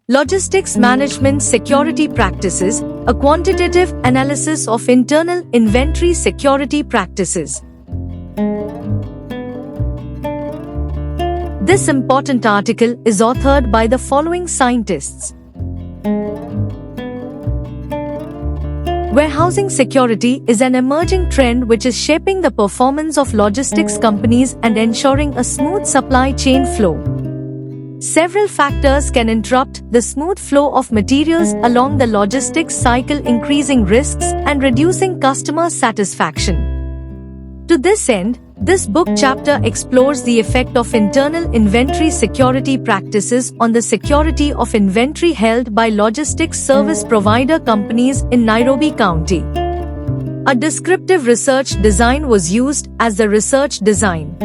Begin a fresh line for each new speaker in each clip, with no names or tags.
Logistics Management Security Practices, a quantitative analysis of internal inventory security practices. This important article is authored by the following scientists. Warehousing security is an emerging trend which is shaping the performance of logistics companies and ensuring a smooth supply chain flow. Several factors can interrupt the smooth flow of materials along the logistics cycle, increasing risks and reducing customer satisfaction. To this end, this book chapter explores the effect of internal inventory security practices on the security of inventory held by logistics service provider companies in Nairobi County. A descriptive research design was used as the research design.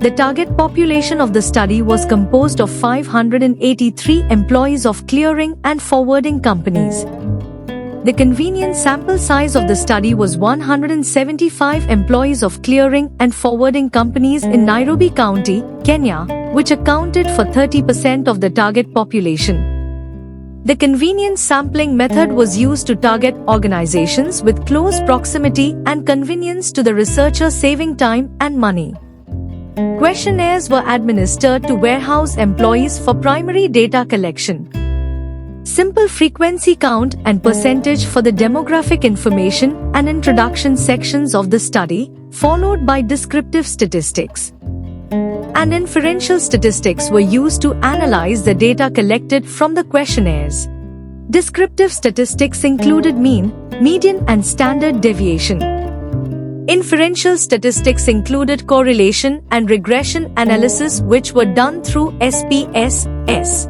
The target population of the study was composed of 583 employees of clearing and forwarding companies. The convenient sample size of the study was 175 employees of clearing and forwarding companies in Nairobi County, Kenya, which accounted for 30% of the target population. The convenient sampling method was used to target organizations with close proximity and convenience to the researcher, saving time and money. Questionnaires were administered to warehouse employees for primary data collection. Simple frequency count and percentage for the demographic information and introduction sections of the study, followed by descriptive statistics and inferential statistics were used to analyze the data collected from the questionnaires. Descriptive statistics included mean, median and standard deviation. Inferential statistics included correlation and regression analysis, which were done through SPSS.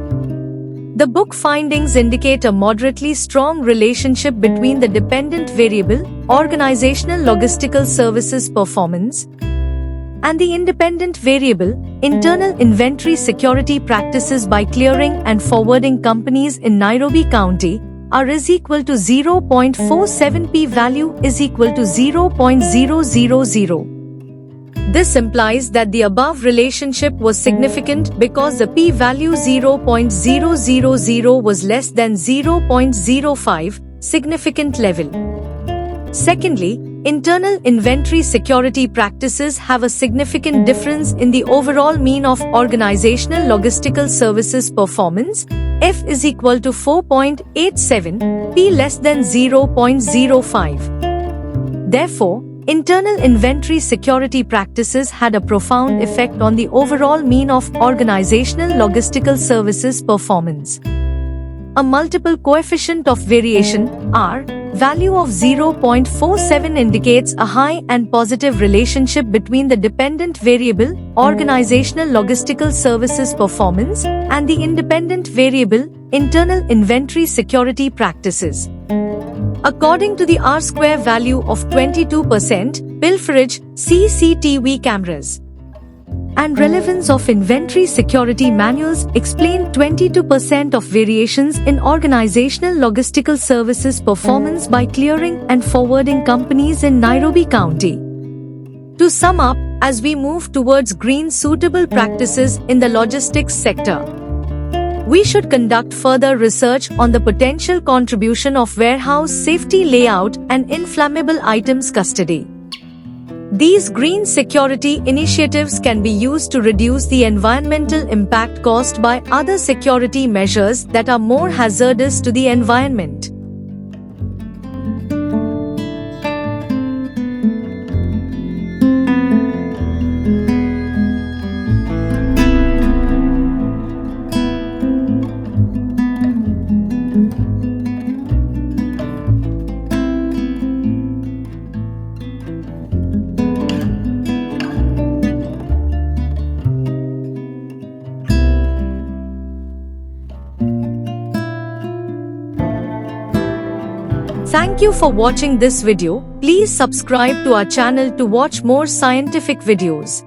The book findings indicate a moderately strong relationship between the dependent variable, organizational logistical services performance, and the independent variable, internal inventory security practices by clearing and forwarding companies in Nairobi County. R is equal to 0.47, p-value is equal to 0.000. This implies that the above relationship was significant because the p-value 0.000 was less than 0.05 significant level. Secondly, internal inventory security practices have a significant difference in the overall mean of organizational logistical services performance. F is equal to 4.87, p less than 0.05. Therefore, internal inventory security practices had a profound effect on the overall mean of organizational logistical services performance. A multiple coefficient of variation, R, value of 0.47 indicates a high and positive relationship between the dependent variable, organizational logistical services performance, and the independent variable, internal inventory security practices. According to the R-square value of 22%, pilferage, CCTV cameras, and relevance of inventory security manuals explain 22% of variations in organizational logistical services performance by clearing and forwarding companies in Nairobi County. To sum up, as we move towards green suitable practices in the logistics sector, we should conduct further research on the potential contribution of warehouse safety layout and inflammable items custody. These green security initiatives can be used to reduce the environmental impact caused by other security measures that are more hazardous to the environment. Thank you for watching this video. Please subscribe to our channel to watch more scientific videos.